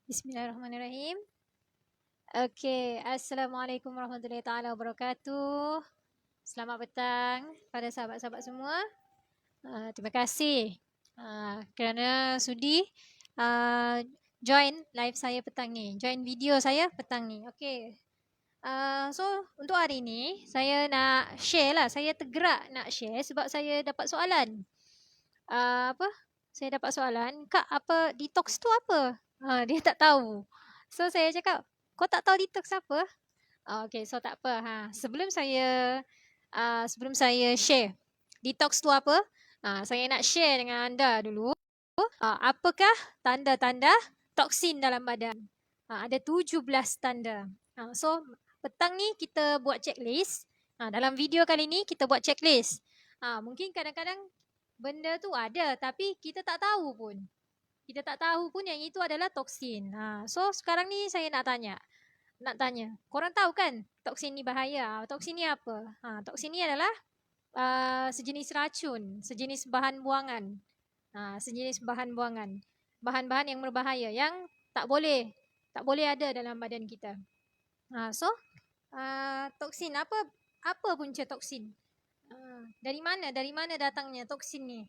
Bismillahirrahmanirrahim. Assalamualaikum warahmatullahi taala wabarakatuh. Selamat petang pada sahabat-sahabat semua. Terima kasih kerana sudi uh, join live saya petang ni, join video saya petang ni. So untuk hari ni saya nak share lah, saya tergerak nak share sebab saya dapat soalan. Apa? Saya dapat soalan, "Kak, apa detox tu apa?" Dia tak tahu. So saya cakap, "Kau tak tahu detox apa?" So tak apa. Sebelum saya share detox tu apa, saya nak share dengan anda dulu. Apakah tanda-tanda toksin dalam badan? Ada 17 tanda. So petang ni kita buat checklist. Dalam video kali ni kita buat checklist. Mungkin kadang-kadang benda tu ada tapi kita tak tahu pun. Kita tak tahu pun yang itu adalah toksin. So sekarang ni saya nak tanya. Korang tahu kan toksin ni bahaya? Toksin ni apa? Toksin ni adalah sejenis racun, sejenis bahan buangan. Sejenis bahan buangan. Bahan-bahan yang berbahaya yang tak boleh ada dalam badan kita. Toksin apa punca toksin? Dari mana datangnya toksin ni?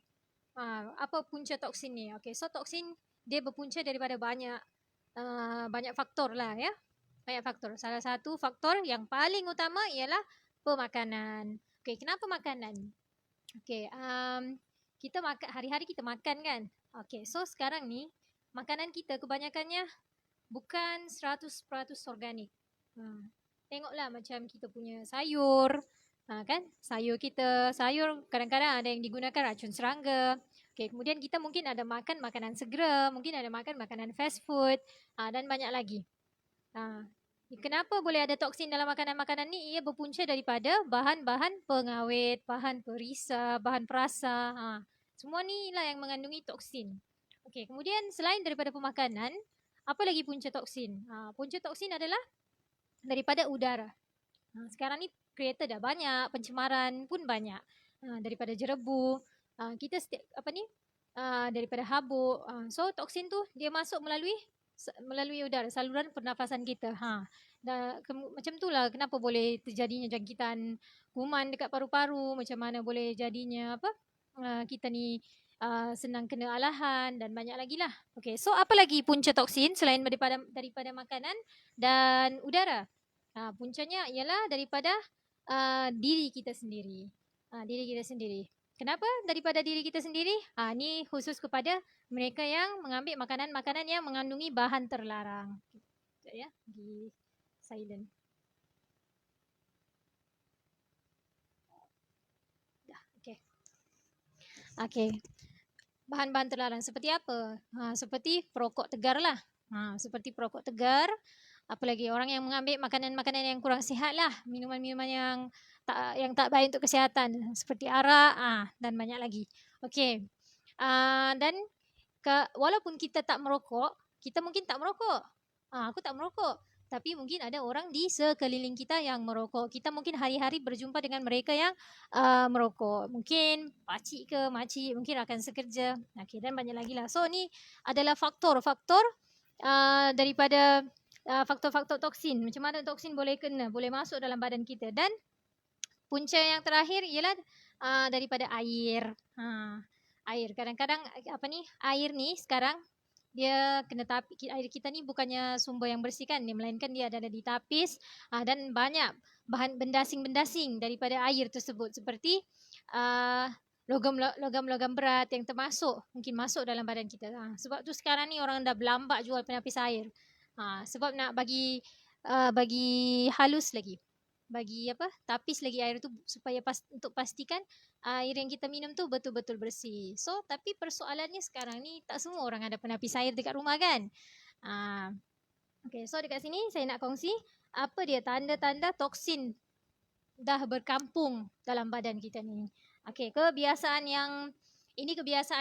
Apa punca toksin ni? So toksin dia berpunca daripada banyak faktor lah ya. Banyak faktor. Salah satu faktor yang paling utama ialah pemakanan. Kenapa makanan? Kita makan hari-hari kita makan kan. So sekarang ni makanan kita kebanyakannya bukan 100% organik. Tengoklah macam kita punya sayur, kan? Sayur kadang-kadang ada yang digunakan racun serangga. Kemudian kita mungkin ada makan makanan segera, mungkin ada makan makanan fast food, dan banyak lagi. Kenapa boleh ada toksin dalam makanan-makanan ni? Ia berpunca daripada bahan-bahan pengawet, bahan perisa, bahan perasa. Semua ni lah yang mengandungi toksin. Kemudian selain daripada pemakanan, apa lagi punca toksin? Punca toksin adalah daripada udara. Sekarang ni kereta dah banyak, pencemaran pun banyak. Daripada jerebu, kita daripada habuk. So toksin tu dia masuk melalui udara, saluran pernafasan kita. Macam itulah kenapa boleh terjadinya jangkitan kuman dekat paru-paru, macam mana boleh jadinya kita ni senang kena alahan dan banyak lagi lah. So apa lagi punca toksin selain daripada makanan dan udara? Puncanya ialah daripada diri kita sendiri. Kenapa daripada diri kita sendiri? Ni khusus kepada mereka yang mengambil makanan-makanan yang mengandungi bahan terlarang. Sekejap ya, di silent. Dah, okey. Bahan-bahan terlarang seperti apa? Seperti perokok tegar lah. Seperti perokok tegar. Apa lagi? Orang yang mengambil makanan-makanan yang kurang sihat lah. Minuman-minuman yang tak baik untuk kesihatan. Seperti arak dan banyak lagi. Dan walaupun kita tak merokok, kita mungkin tak merokok. Aku tak merokok. Tapi mungkin ada orang di sekeliling kita yang merokok. Kita mungkin hari-hari berjumpa dengan mereka yang merokok. Mungkin pakcik ke makcik, mungkin rakan sekerja. Dan banyak lagi lah. So ni adalah faktor-faktor daripada faktor-faktor toksin. Macam mana toksin boleh masuk dalam badan kita. Dan punca yang terakhir ialah daripada air. Air. Kadang-kadang air ni sekarang dia kena air kita ni bukannya sumber yang bersih kan, melainkan dia ada ditapis dan banyak bahan bendasing-bendasing daripada air tersebut seperti logam-logam berat yang mungkin masuk dalam badan kita. Sebab tu sekarang ni orang dah berlambak jual penapis air. Sebab nak bagi halus lagi. Tapis lagi air tu supaya untuk pastikan air yang kita minum tu betul-betul bersih. So tapi persoalannya sekarang ni tak semua orang ada penapis air dekat rumah kan. So dekat sini saya nak kongsi apa dia tanda-tanda toksin dah berkampung dalam badan kita ni. Kebiasaan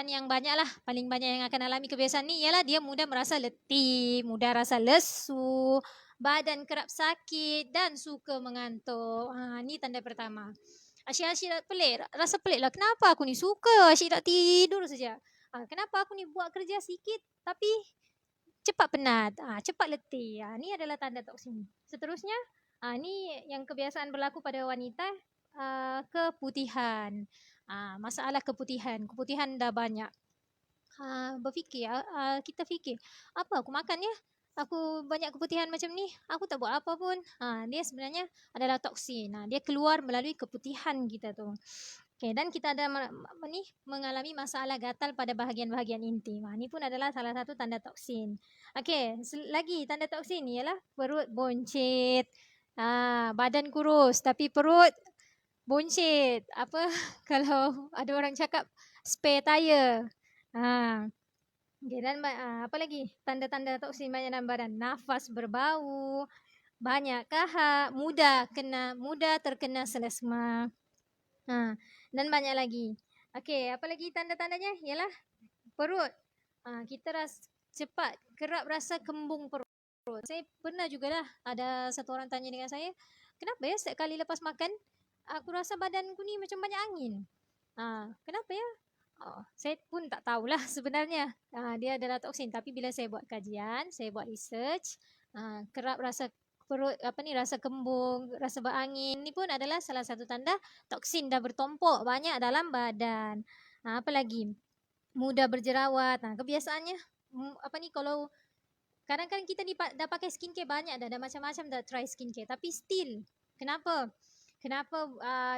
yang banyak lah. Paling banyak yang akan alami kebiasaan ni ialah dia mudah merasa letih, mudah rasa lesu, badan kerap sakit dan suka mengantuk. Ni tanda pertama. Asyik-asyik pelik, rasa pelik lah. Kenapa aku ni suka asyik tak tidur saja? Kenapa aku ni buat kerja sikit tapi cepat penat, cepat letih. Ni adalah tanda toksin. Seterusnya, ni yang kebiasaan berlaku pada wanita, keputihan. Masalah keputihan. Keputihan dah banyak. Berfikir, kita fikir, apa aku makan ya? Aku banyak keputihan macam ni, aku tak buat apa pun. Dia sebenarnya adalah toksin. Dia keluar melalui keputihan kita tu. Okay, dan kita ada mengalami masalah gatal pada bahagian-bahagian intim. Ni pun adalah salah satu tanda toksin. Okay, lagi tanda toksin ialah perut boncit. Badan kurus tapi perut boncit. Apa kalau ada orang cakap spare tire. Okay, dan apa lagi? Tanda-tanda toksin banyak dalam badan. Nafas berbau, banyak kahak, mudah terkena selesma. Dan banyak lagi. Okey, apa lagi tanda-tandanya? Ialah perut. Kita cepat kerap rasa kembung perut. Saya pernah jugalah ada satu orang tanya dengan saya, kenapa ya setiap kali lepas makan, aku rasa badanku ni macam banyak angin. Kenapa ya? Saya pun tak tahulah sebenarnya. Dia adalah toksin. Tapi bila saya buat kajian, saya buat research, kerap rasa perut rasa kembung, rasa berangin, ni pun adalah salah satu tanda toksin dah bertumpuk banyak dalam badan. Apa lagi? Mudah berjerawat. Kebiasaannya kalau kadang-kadang kita ni dah pakai skincare banyak dah macam-macam dah try skincare, tapi still kenapa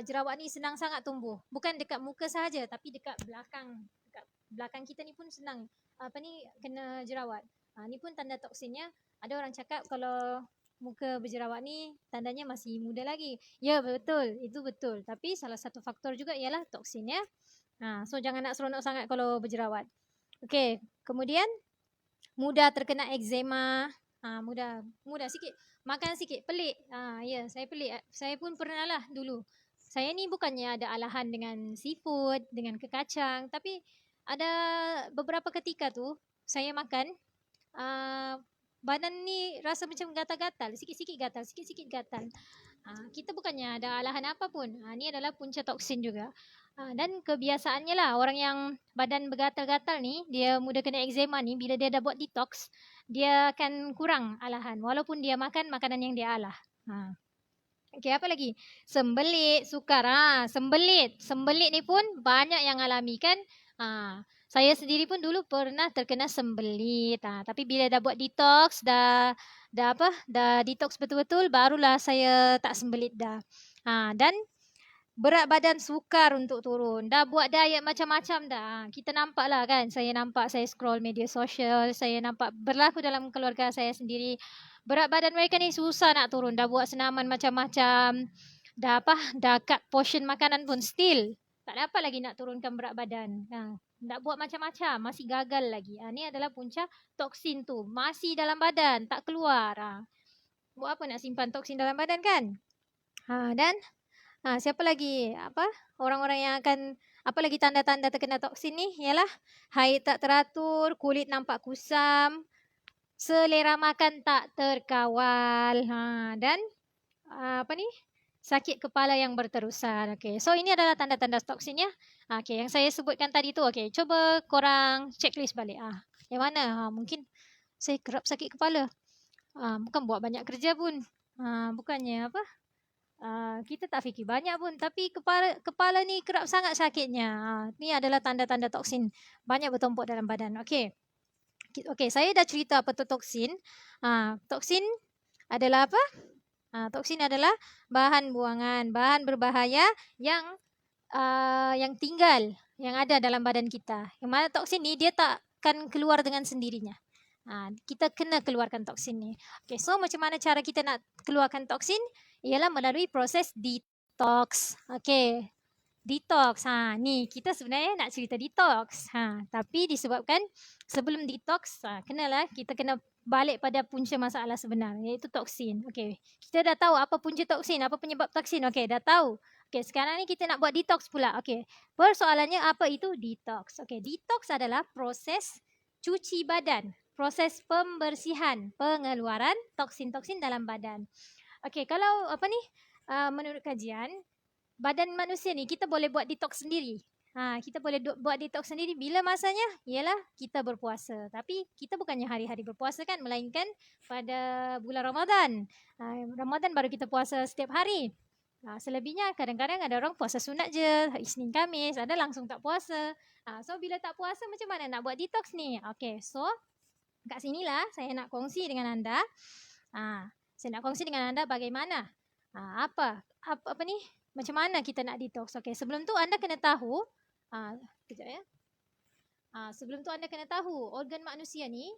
jerawat ni senang sangat tumbuh? Bukan dekat muka sahaja, tapi dekat belakang kita ni pun senang kena jerawat. Ni pun tanda toksinnya. Ada orang cakap kalau muka berjerawat ni tandanya masih muda lagi. Ya, betul, itu betul. Tapi salah satu faktor juga ialah toksin ya. So jangan nak seronok sangat kalau berjerawat. Okey, kemudian mudah terkena eczema. Mudah sikit makan sikit pelik. Ya, saya pelik. Saya pun pernah lah dulu. Saya ni bukannya ada alahan dengan seafood, dengan kekacang, tapi ada beberapa ketika tu saya makan, badan ni rasa macam gatal-gatal, sikit-sikit gatal. Kita bukannya ada alahan apa pun. Ni adalah punca toksin juga. Dan kebiasaannya lah orang yang badan bergatal-gatal ni, dia mudah kena eczema ni, bila dia dah buat detox, dia akan kurang alahan walaupun dia makan makanan yang dia alah. Okey, apa lagi? Sembelit, sukar. Sembelit ni pun banyak yang alami kan. Saya sendiri pun dulu pernah terkena sembelit. Tapi bila dah buat detox, dah detox betul-betul, barulah saya tak sembelit dah. Dan berat badan sukar untuk turun. Dah buat diet macam-macam dah. Kita nampak lah kan. Saya scroll media sosial, saya nampak berlaku dalam keluarga saya sendiri. Berat badan mereka ni susah nak turun. Dah buat senaman macam-macam. Dah cut portion makanan pun still tak dapat lagi nak turunkan berat badan. Nak buat macam-macam, masih gagal lagi. Ni adalah punca toksin tu. Masih dalam badan, tak keluar. Buat apa nak simpan toksin dalam badan kan? Dan siapa lagi? Orang-orang yang akan, apa lagi tanda-tanda terkena toksin ni? Ialah haid tak teratur, kulit nampak kusam, selera makan tak terkawal, dan sakit kepala yang berterusan. Okay, so ini adalah tanda-tanda toksin ya. Okay, yang saya sebutkan tadi tu, okay, cuba korang checklist balik. Yang mana? Mungkin saya kerap sakit kepala. Bukan buat banyak kerja pun. Bukannya kita tak fikir banyak pun, tapi kepala ni kerap sangat sakitnya. Ni adalah tanda-tanda toksin banyak bertumpuk dalam badan. Okay, saya dah cerita apa tu toksin. Toksin adalah apa? Toksin adalah bahan buangan, bahan berbahaya yang tinggal, yang ada dalam badan kita. Yang mana toksin ni dia tak akan keluar dengan sendirinya. Kita kena keluarkan toksin ni. Okay, so macam mana cara kita nak keluarkan toksin? Ialah melalui proses detox. Okay, detox. Ni kita sebenarnya nak cerita detox. Tapi disebabkan sebelum detox, kenalah kita kena balik pada punca masalah sebenar, iaitu toksin. Okey, kita dah tahu apa punca toksin, apa penyebab toksin. Okey, dah tahu. Okey, sekarang ni kita nak buat detox pula. Okey, persoalannya apa itu detox? Okey, detox adalah proses cuci badan, proses pembersihan, pengeluaran toksin-toksin dalam badan. Okey, kalau menurut kajian, badan manusia ni kita boleh buat detox sendiri. Kita boleh buat detox sendiri bila masanya? Ialah kita berpuasa. Tapi kita bukannya hari-hari berpuasa kan, melainkan pada bulan Ramadan. Ramadan baru kita puasa setiap hari. Selebihnya kadang-kadang ada orang puasa sunat je, Isnin Khamis, ada langsung tak puasa. So bila tak puasa macam mana nak buat detox ni? Okay, so kat sinilah saya nak kongsi dengan anda. Saya nak kongsi dengan anda bagaimana, apa ni, macam mana kita nak detox. Okay, sebelum tu anda kena tahu, kejap ya. Sebelum tu anda kena tahu, organ manusia ni,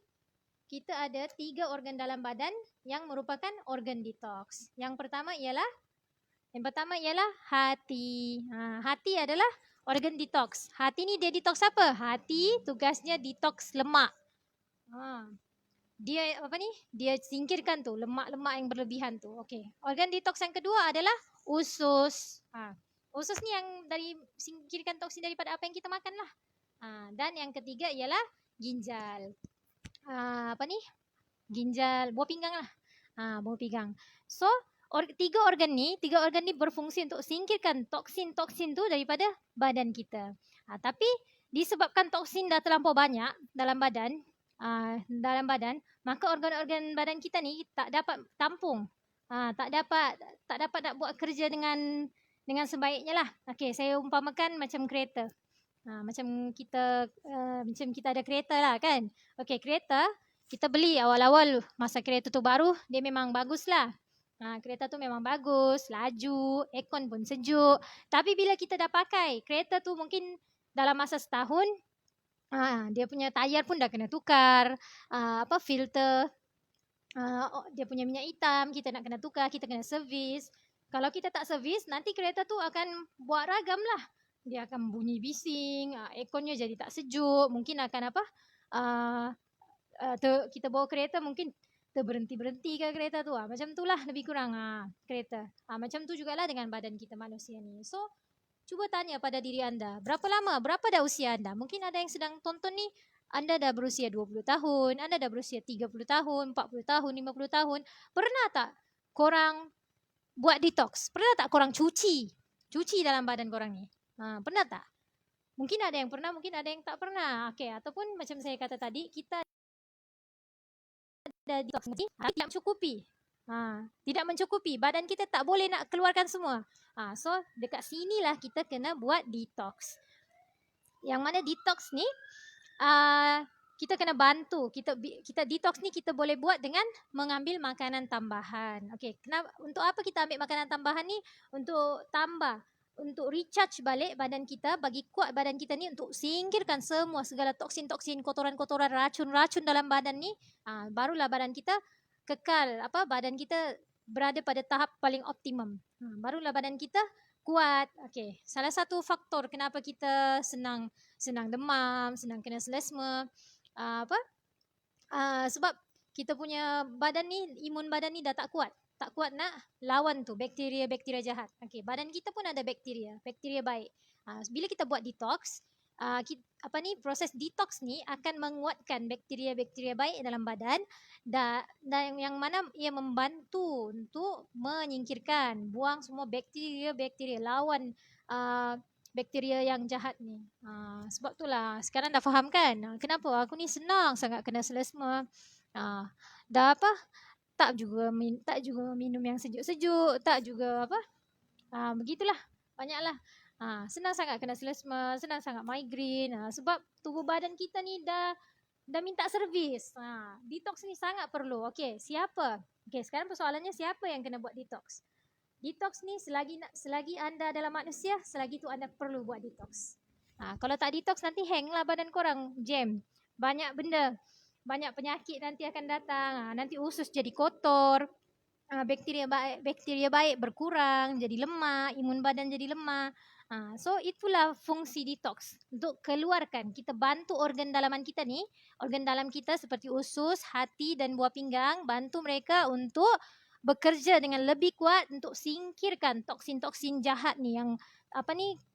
kita ada 3 organ dalam badan yang merupakan organ detox. Yang pertama ialah hati. Hati adalah organ detox. Hati ni dia detox apa? Hati tugasnya detox lemak. Dia dia singkirkan tu lemak-lemak yang berlebihan tu. Okey. Organ detox yang kedua adalah usus. Usus ni yang dari singkirkan toksin daripada apa yang kita makan lah. Dan yang ketiga ialah ginjal. Ginjal, buah pinggang lah. Buah pinggang. So, 3 organ ni berfungsi untuk singkirkan toksin-toksin tu daripada badan kita. Tapi disebabkan toksin dah terlampau banyak dalam badan, maka organ-organ badan kita ni tak dapat tampung. Tak dapat nak buat kerja dengan sebaiknya lah. Okey, saya umpamakan macam kereta. Macam kita ada kereta lah kan. Okey, kereta kita beli awal-awal masa kereta tu baru, dia memang bagus lah. Kereta tu memang bagus, laju, aircon pun sejuk. Tapi bila kita dah pakai, kereta tu mungkin dalam masa setahun, dia punya tayar pun dah kena tukar, filter, dia punya minyak hitam, kita nak kena tukar, kita kena servis. Kalau kita tak servis, nanti kereta tu akan buat ragam lah. Dia akan bunyi bising, airconnya jadi tak sejuk, mungkin akan kita bawa kereta mungkin terberhenti-berhenti ke kereta tu. Macam tu lah lebih kurang kereta. Macam tu jugalah dengan badan kita manusia ni. So, cuba tanya pada diri anda, berapa dah usia anda? Mungkin ada yang sedang tonton ni, anda dah berusia 20 tahun, anda dah berusia 30 tahun, 40 tahun, 50 tahun. Pernah tak korang buat detox? Pernah tak korang cuci dalam badan korang ni? Pernah tak? Mungkin ada yang pernah, mungkin ada yang tak pernah. Okay, ataupun macam saya kata tadi, kita ada detox ni, tidak mencukupi. Tidak mencukupi. Badan kita tak boleh nak keluarkan semua. So, dekat sinilah kita kena buat detox. Yang mana detox ni, kita kena bantu. Kita detox ni kita boleh buat dengan mengambil makanan tambahan. Okay, untuk apa kita ambil makanan tambahan ni? Untuk recharge balik badan kita, bagi kuat badan kita ni untuk singkirkan semua segala toksin-toksin, kotoran-kotoran, racun-racun dalam badan ni. Barulah badan kita kekal, badan kita berada pada tahap paling optimum. Barulah badan kita kuat. Okay, salah satu faktor kenapa kita senang demam, senang kena selesma, sebab kita punya badan ni, imun badan ni dah tak kuat nak lawan tu bakteria-bakteria jahat. Okay, badan kita pun ada bakteria baik. Bila kita buat detox, proses detox ni akan menguatkan bakteria-bakteria baik dalam badan, dan yang mana ia membantu untuk menyingkirkan, buang semua bakteria-bakteria, lawan bakteria yang jahat ni. Sebab itulah sekarang dah faham kan kenapa aku ni senang sangat kena selesma. Tak juga minum yang sejuk-sejuk, tak juga begitulah, banyaklah. Senang sangat kena selesma, senang sangat migraine, sebab tubuh badan kita ni dah minta servis. Detox ni sangat perlu. Okey, siapa? Okey, sekarang persoalannya siapa yang kena buat detox? Detox ni selagi anda adalah manusia, selagi tu anda perlu buat detox. Kalau tak detox nanti hang lah badan korang, jam. Banyak benda, banyak penyakit nanti akan datang. Nanti usus jadi kotor, bakteria baik berkurang, jadi lemah, imun badan jadi lemah. So itulah fungsi detox, untuk keluarkan, kita bantu organ dalaman kita ni, organ dalam kita seperti usus, hati dan buah pinggang, bantu mereka untuk bekerja dengan lebih kuat untuk singkirkan toksin-toksin jahat ni, yang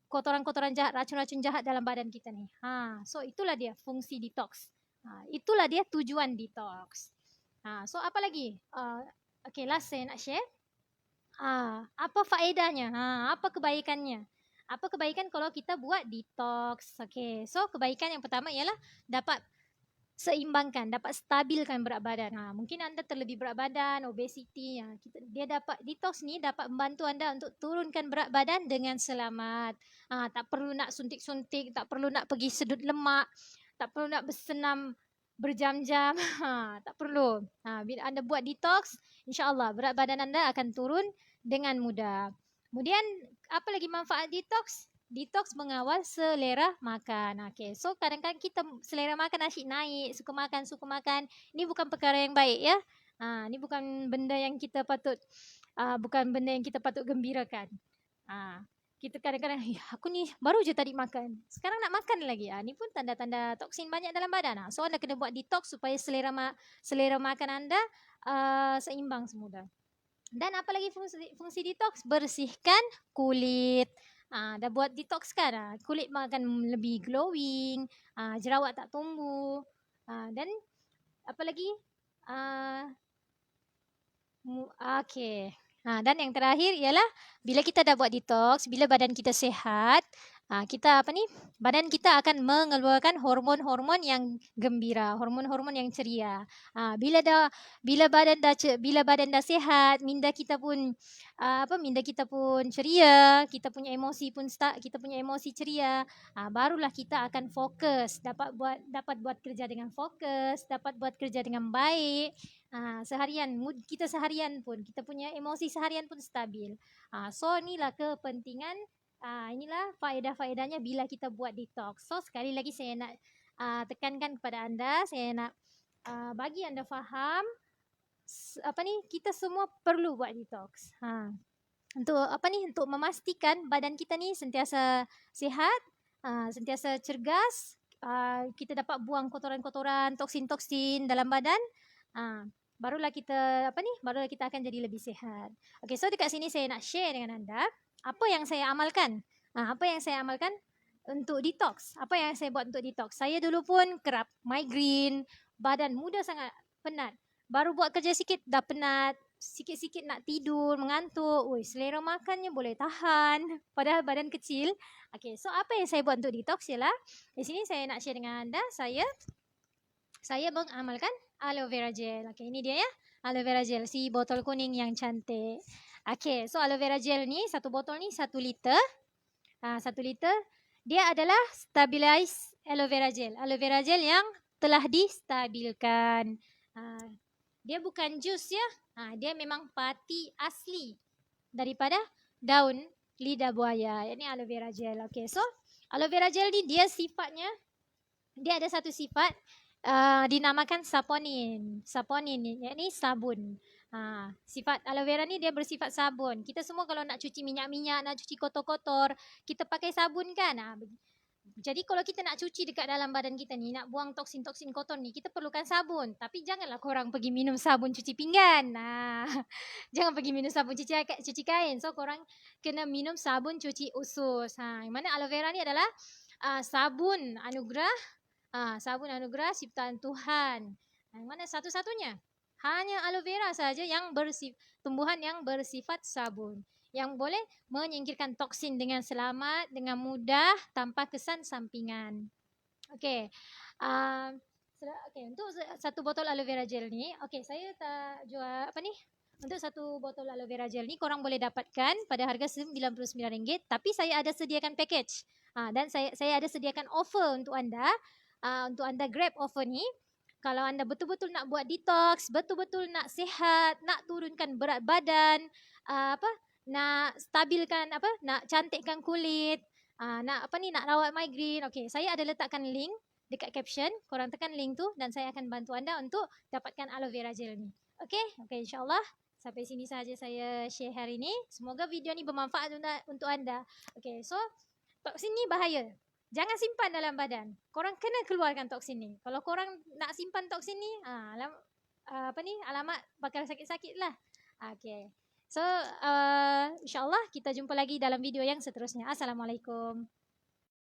kotoran-kotoran jahat, racun-racun jahat dalam badan kita ni. So itulah dia fungsi detox. Itulah dia tujuan detox. So apa lagi? Okay, last saya nak share. Apa faedahnya? Apa kebaikannya? Apa kebaikan kalau kita buat detox? Okay, so kebaikan yang pertama ialah dapat seimbangkan, dapat stabilkan berat badan. Mungkin anda terlebih berat badan, obesiti. Dia dapat detox ni dapat membantu anda untuk turunkan berat badan dengan selamat. Tak perlu nak suntik-suntik, tak perlu nak pergi sedut lemak, tak perlu nak bersenam berjam-jam. Tak perlu. Bila anda buat detox, insya-Allah berat badan anda akan turun dengan mudah. Kemudian apa lagi manfaat detox? Detox mengawal selera makan. Okay, so kadang-kadang kita selera makan asyik naik, suka makan. Ini bukan perkara yang baik ya. Ini bukan benda yang kita patut gembirakan. Kita kadang-kadang, aku ni baru je tadi makan, sekarang nak makan lagi. Ni pun tanda-tanda toksin banyak dalam badan. So anda kena buat detox supaya selera makan anda seimbang semula. Dan apa lagi fungsi detox? Bersihkan kulit. Dah buat detox kan, kulit akan lebih glowing, jerawat tak tumbuh. Dan apa lagi? Okay. Dan yang terakhir ialah bila kita dah buat detox, bila badan kita sihat, badan kita akan mengeluarkan hormon-hormon yang gembira, hormon-hormon yang ceria. Bila badan dah sihat, minda kita pun ceria, kita punya emosi ceria. Barulah kita akan fokus, dapat buat kerja dengan fokus, dapat buat kerja dengan baik. Seharian, mood kita seharian pun, kita punya emosi seharian pun stabil. So inilah kepentingan, inilah faedah-faedahnya bila kita buat detox. So sekali lagi saya nak tekankan kepada anda, saya nak bagi anda faham kita semua perlu buat detox. Untuk memastikan badan kita ni sentiasa sihat, sentiasa cergas, kita dapat buang kotoran-kotoran, toksin-toksin dalam badan. Barulah kita akan jadi lebih sihat. Okay, so dekat sini saya nak share dengan anda apa yang saya amalkan. Apa yang saya amalkan untuk detox. Apa yang saya buat untuk detox. Saya dulu pun kerap migraine, badan mudah sangat penat. Baru buat kerja sikit dah penat, sikit-sikit nak tidur, mengantuk. Selera makannya boleh tahan padahal badan kecil. Okay, so apa yang saya buat untuk detox ialah, di sini saya nak share dengan anda, saya mengamalkan aloe vera gel. Okay, ini dia ya, aloe vera gel, si botol kuning yang cantik. Okay, so aloe vera gel ni, satu botol ni 1 liter. 1 liter. Dia adalah stabilized aloe vera gel. Aloe vera gel yang telah distabilkan. Dia bukan jus ya. Dia memang pati asli daripada daun lidah buaya. Ini aloe vera gel. Okay, so aloe vera gel ni dia ada satu sifat, dinamakan saponin. Saponin ni, yakni sabun. Sifat aloe vera ni dia bersifat sabun. Kita semua kalau nak cuci minyak-minyak, nak cuci kotor-kotor, kita pakai sabun kan. Jadi kalau kita nak cuci dekat dalam badan kita ni, nak buang toksin-toksin kotor ni, kita perlukan sabun. Tapi janganlah korang pergi minum sabun cuci pinggan. Jangan pergi minum sabun cuci kain. So korang kena minum sabun cuci usus. Yang mana aloe vera ni adalah sabun anugerah. Sabun anugerah ciptaan Tuhan. Yang mana satu-satunya, hanya aloe vera saja yang tumbuhan yang bersifat sabun, yang boleh menyingkirkan toksin dengan selamat, dengan mudah, tanpa kesan sampingan. Okay. Untuk satu botol aloe vera gel ni, saya tak jual untuk satu botol aloe vera gel ni korang boleh dapatkan pada harga RM99, tapi saya ada sediakan package. Dan saya ada sediakan offer untuk anda. Untuk anda grab offer ni. Kalau anda betul-betul nak buat detox, betul-betul nak sihat, nak turunkan berat badan, nak stabilkan nak cantikkan kulit, nak rawat migraine. Saya ada letakkan link dekat caption. Korang tekan link tu dan saya akan bantu anda untuk dapatkan aloe vera gel ni. Okay, insya-Allah sampai sini sahaja saya share hari ni. Semoga video ni bermanfaat untuk anda. Okay, so toksin ni bahaya. Jangan simpan dalam badan. Korang kena keluarkan toksin ni. Kalau korang nak simpan toksin ni, alamat bakal sakit-sakit lah. Okay. So, insyaAllah kita jumpa lagi dalam video yang seterusnya. Assalamualaikum.